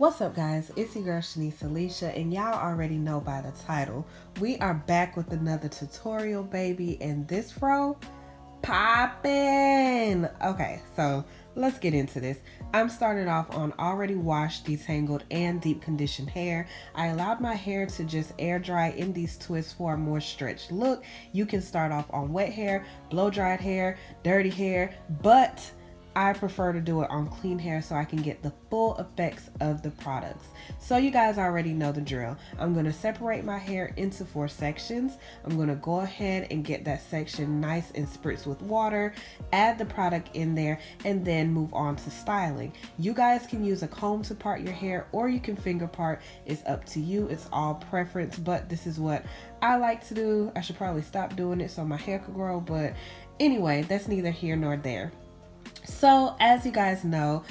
What's up, guys? It's your girl ShaniceAlisha, and y'all already know by the title, we are back with another tutorial, baby, and this fro poppin'. Okay, so let's get into this. I'm starting off on already washed, detangled, and deep conditioned hair. I allowed my hair to just air dry in these twists for a more stretched look. You can start off on wet hair, blow dried hair, dirty hair, but I prefer to do it on clean hair so I can get the full effects of the products. So you guys already know the drill. I'm going to separate my hair into 4 sections. I'm going to go ahead and get that section nice and spritzed with water, add the product in there, and then move on to styling. You guys can use a comb to part your hair or you can finger part. It's up to you. It's all preference, but this is what I like to do. I should probably stop doing it so my hair could grow, but anyway, that's neither here nor there. So as you guys know,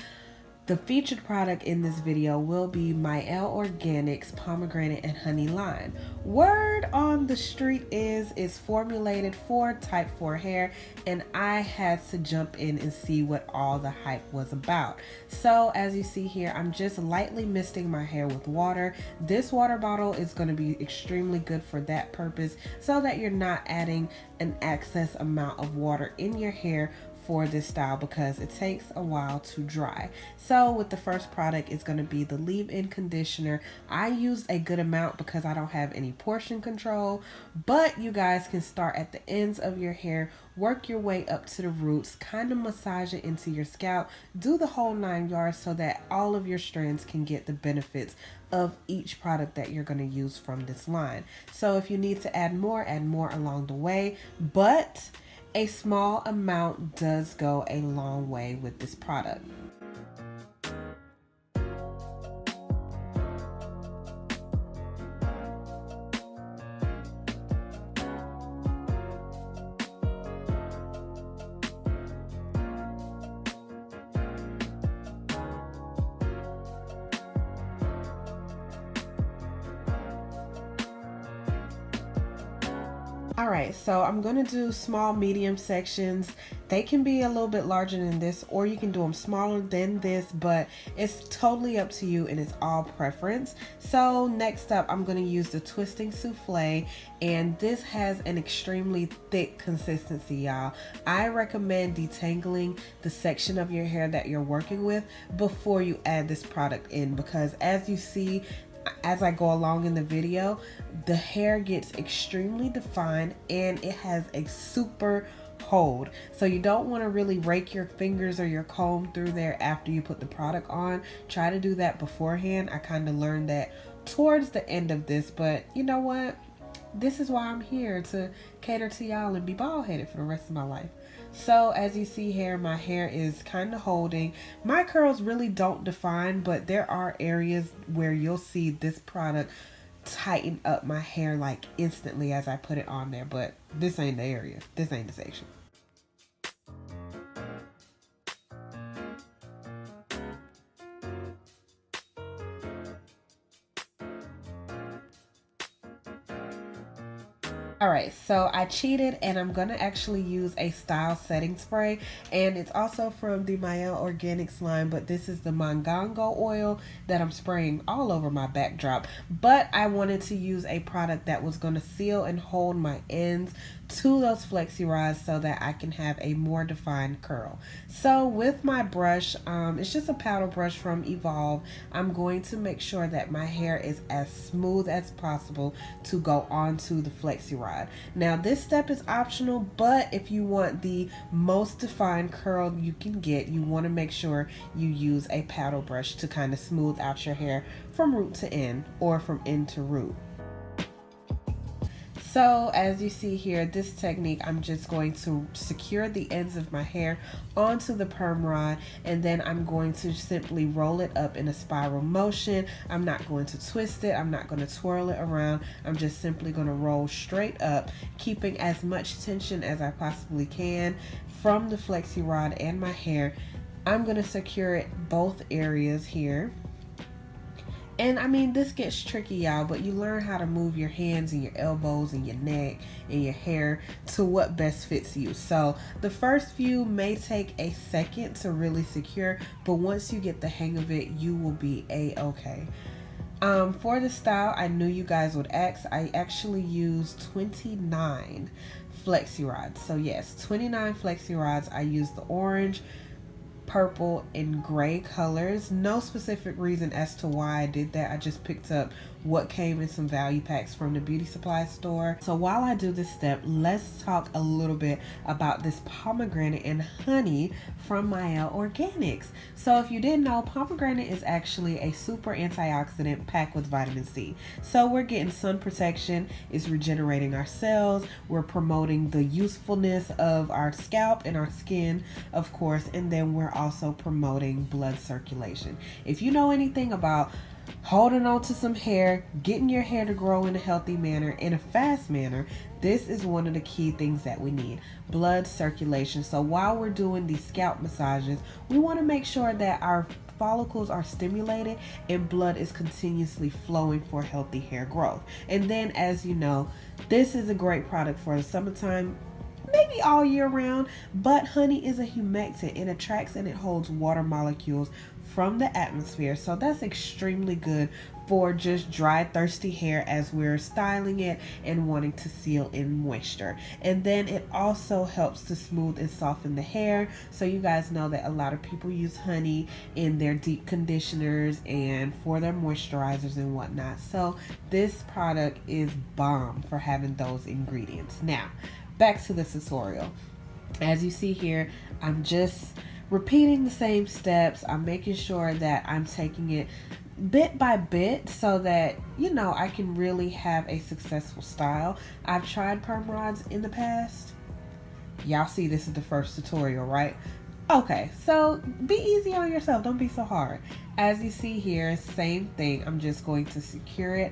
the featured product in this video will be Mielle Organics Pomegranate and Honey Line. Word on the street is it's formulated for type 4 hair, and I had to jump in and see what all the hype was about. So as you see here, I'm just lightly misting my hair with water. This water bottle is going to be extremely good for that purpose, so that you're not adding an excess amount of water in your hair for this style, because it takes a while to dry. So with the first product, it's going to be the leave-in conditioner. I used a good amount because I don't have any portion control, but you guys can start at the ends of your hair, work your way up to the roots, kind of massage it into your scalp, do the whole 9 yards so that all of your strands can get the benefits of each product that you're going to use from this line. So if you need to add more along the way, but a small amount does go a long way with this product. Alright, so I'm going to do small, medium sections. They can be a little bit larger than this, or you can do them smaller than this, but it's totally up to you and it's all preference. So next up, I'm going to use the twisting souffle, and this has an extremely thick consistency, y'all. I recommend detangling the section of your hair that you're working with before you add this product in, because as you see, as I go along in the video, the hair gets extremely defined and it has a super hold. So you don't want to really rake your fingers or your comb through there after you put the product on. Try to do that beforehand. I kind of learned that towards the end of this, but you know what? This is why I'm here, to cater to y'all and be bald headed for the rest of my life. So as you see here, my hair is kind of holding. My curls really don't define, but there are areas where you'll see this product tighten up my hair like instantly as I put it on there, but this ain't the area. This ain't the section. Alright, so I cheated and I'm going to actually use a style setting spray, and it's also from the Mielle Organics line, but this is the mangongo oil that I'm spraying all over my backdrop. But I wanted to use a product that was going to seal and hold my ends to those flexi rods so that I can have a more defined curl. So with my brush, it's just a powder brush from Evolve, I'm going to make sure that my hair is as smooth as possible to go onto the flexi rod. Now this step is optional, but if you want the most defined curl you can get, you want to make sure you use a paddle brush to kind of smooth out your hair from root to end, or from end to root. So as you see here, this technique, I'm just going to secure the ends of my hair onto the perm rod, and then I'm going to simply roll it up in a spiral motion. I'm not going to twist it. I'm not going to twirl it around. I'm just simply going to roll straight up, keeping as much tension as I possibly can from the flexi rod and my hair. I'm going to secure it both areas here. And I mean, this gets tricky, y'all, but you learn how to move your hands and your elbows and your neck and your hair to what best fits you. So the first few may take a second to really secure, but once you get the hang of it, you will be a-okay. For the style, I knew you guys would ask. I actually used 29 Flexi rods. So yes, 29 Flexi rods. I used the orange, purple, and gray colors. No specific reason as to why I did that. I just picked up what came in some value packs from the beauty supply store. So while I do this step, let's talk a little bit about this pomegranate and honey from Mielle Organics. So if you didn't know, pomegranate is actually a super antioxidant packed with vitamin C. So we're getting sun protection, it's regenerating our cells, we're promoting the usefulness of our scalp and our skin, of course, and then we're also promoting blood circulation. If you know anything about holding on to some hair, getting your hair to grow in a healthy manner, in a fast manner, this is one of the key things that we need: blood circulation. So while we're doing these scalp massages, we want to make sure that our follicles are stimulated and blood is continuously flowing for healthy hair growth. And then, as you know, this is a great product for the summertime, maybe all year round, but honey is a humectant. It attracts and it holds water molecules from the atmosphere, so that's extremely good for just dry, thirsty hair as we're styling it and wanting to seal in moisture. And then it also helps to smooth and soften the hair. So you guys know that a lot of people use honey in their deep conditioners and for their moisturizers and whatnot. So this product is bomb for having those ingredients. Now, back to the tutorial. As you see here, I'm just repeating the same steps. I'm making sure that I'm taking it bit by bit so that, you know, I can really have a successful style. I've tried perm rods in the past. Y'all see this is the first tutorial, right? Okay, so be easy on yourself. Don't be so hard. As you see here, same thing. I'm just going to secure it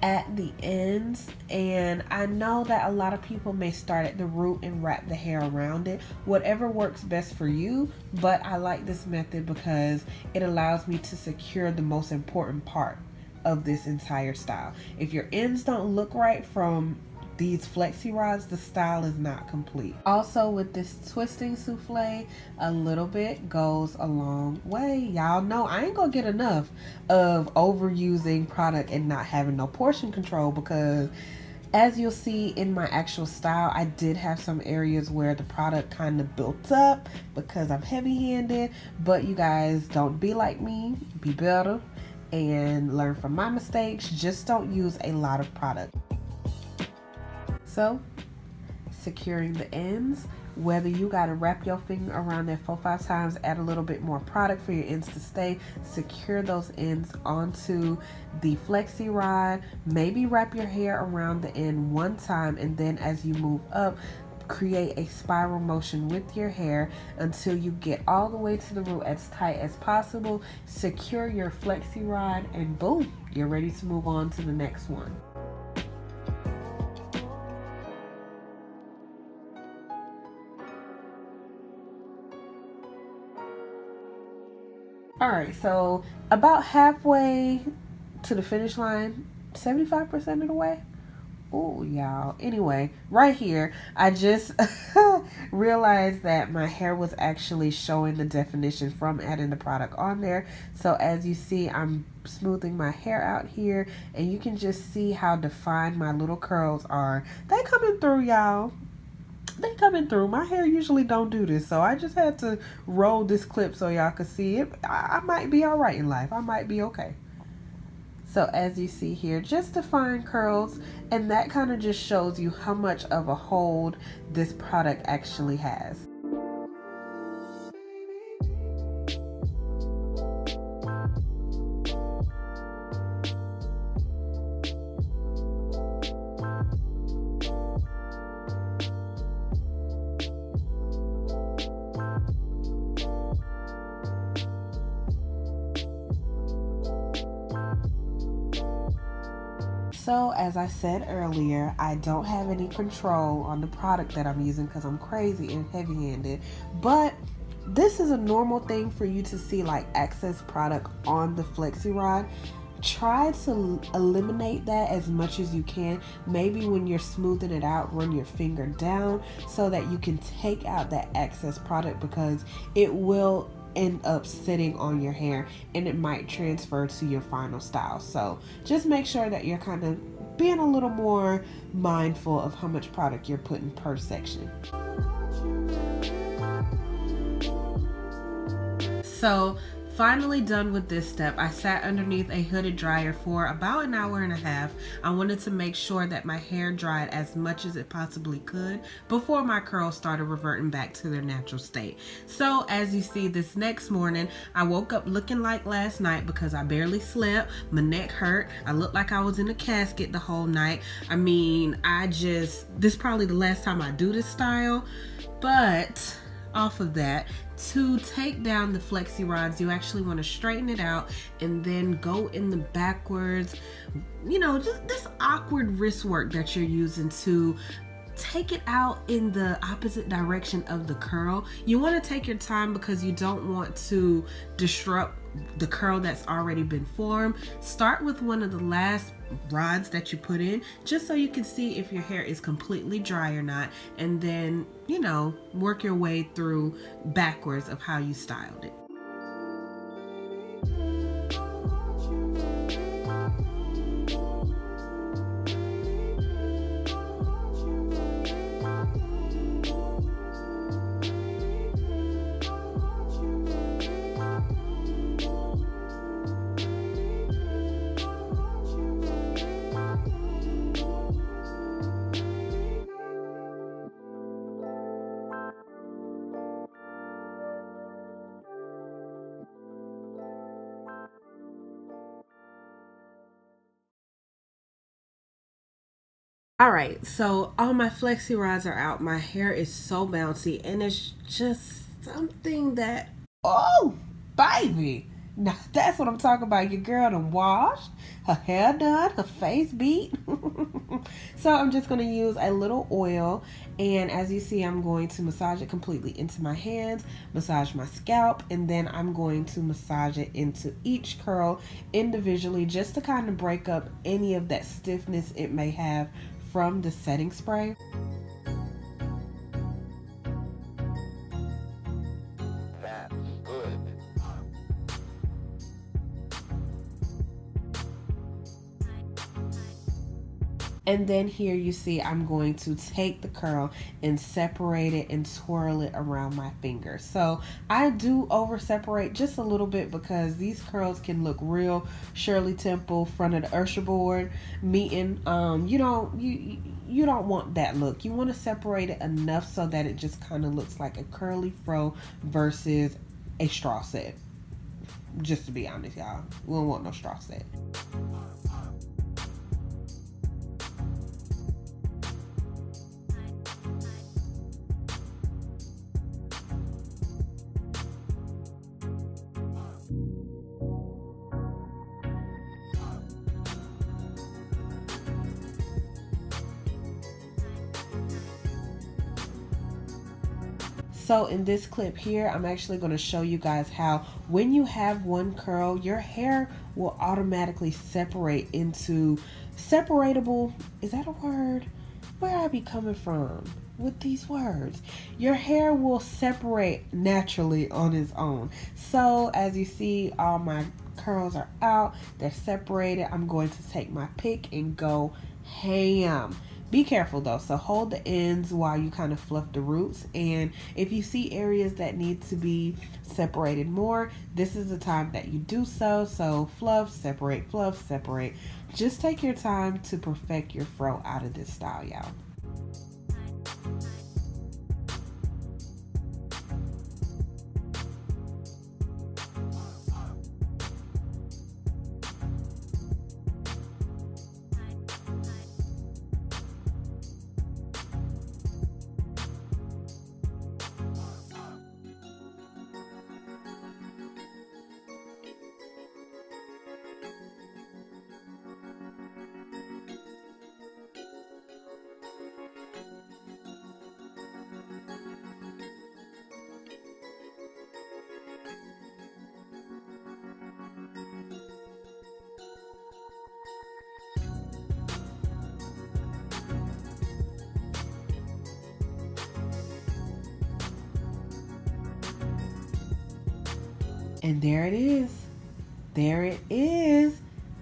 at the ends, and I know that a lot of people may start at the root and wrap the hair around it. Whatever works best for you, but I like this method because it allows me to secure the most important part of this entire style. If your ends don't look right from these flexi rods, the style is not complete. Also, with this twisting souffle, a little bit goes a long way. Y'all know I ain't gonna get enough of overusing product and not having no portion control, because as you'll see in my actual style, I did have some areas where the product kind of built up because I'm heavy-handed. But you guys, don't be like me, be better and learn from my mistakes. Just don't use a lot of product. So, securing the ends, whether you got to wrap your finger around there 4-5 times, add a little bit more product for your ends to stay, secure those ends onto the flexi rod. Maybe wrap your hair around the end one time, and then as you move up, create a spiral motion with your hair until you get all the way to the root as tight as possible. Secure your flexi rod, and boom, you're ready to move on to the next one. All right, so about halfway to the finish line, 75% of the way. Oh, y'all. Anyway, right here, I just realized that my hair was actually showing the definition from adding the product on there. So as you see, I'm smoothing my hair out here, and you can just see how defined my little curls are. They coming through, y'all. They coming through. My hair usually don't do this, so I just had to roll this clip so y'all could see it. I might be all right in life. I might be okay. So as you see here, just defined curls, and that kind of just shows you how much of a hold this product actually has. So as I said earlier, I don't have any control on the product that I'm using because I'm crazy and heavy-handed, but this is a normal thing for you to see, like excess product on the flexi rod. try to eliminate that as much as you can. Maybe when you're smoothing it out, run your finger down so that you can take out that excess product, because it will end up sitting on your hair and it might transfer to your final style. So just make sure that you're kind of being a little more mindful of how much product you're putting per section. So finally done with this step, I sat underneath a hooded dryer for about an hour and a half. I wanted to make sure that my hair dried as much as it possibly could before my curls started reverting back to their natural state. So as you see, this next morning, I woke up looking like last night because I barely slept. My neck hurt. I looked like I was in a casket the whole night. I mean, this is probably the last time I do this style, but off of that, to take down the flexi rods, you actually want to straighten it out and then go in the backwards, just this awkward wrist work that you're using to take it out in the opposite direction of the curl. You want to take your time because you don't want to disrupt the curl that's already been formed. Start with one of the last rods that you put in, just so you can see if your hair is completely dry or not, and then work your way through backwards of how you styled it. All right, so all my flexi rods are out. My hair is so bouncy, and it's just something that, oh, baby. Now that's what I'm talking about. Your girl done washed, her hair done, her face beat. So I'm just going to use a little oil, and as you see, I'm going to massage it completely into my hands, massage my scalp, and then I'm going to massage it into each curl individually, just to kind of break up any of that stiffness it may have from the setting spray. That's good. And then here you see I'm going to take the curl and separate it and twirl it around my finger. So I do over separate just a little bit because these curls can look real Shirley Temple front of the Usher board meeting. You don't want that look. You want to separate it enough so that it just kind of looks like a curly fro versus a straw set. Just to be honest, y'all, we don't want no straw set. So in this clip here, I'm actually going to show you guys how when you have one curl, your hair will automatically separate into separatable. Is that a word? Where I be coming from with these words? Your hair will separate naturally on its own. So as you see, all my curls are out. They're separated. I'm going to take my pick and go ham. Be careful though, so hold the ends while you kind of fluff the roots, and if you see areas that need to be separated more, this is the time that you do so. So fluff, separate, just take your time to perfect your fro out of this style, y'all. And there it is. There it is.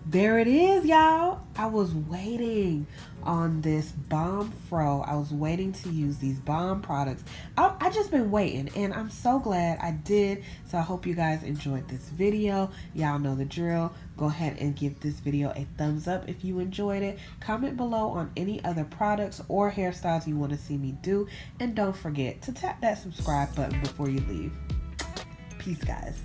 There it is, y'all. I was waiting on this bomb fro. I was waiting to use these bomb products. I just been waiting, and I'm so glad I did. So I hope you guys enjoyed this video. Y'all know the drill. Go ahead and give this video a thumbs up if you enjoyed it. Comment below on any other products or hairstyles you want to see me do. And don't forget to tap that subscribe button before you leave. Peace, guys.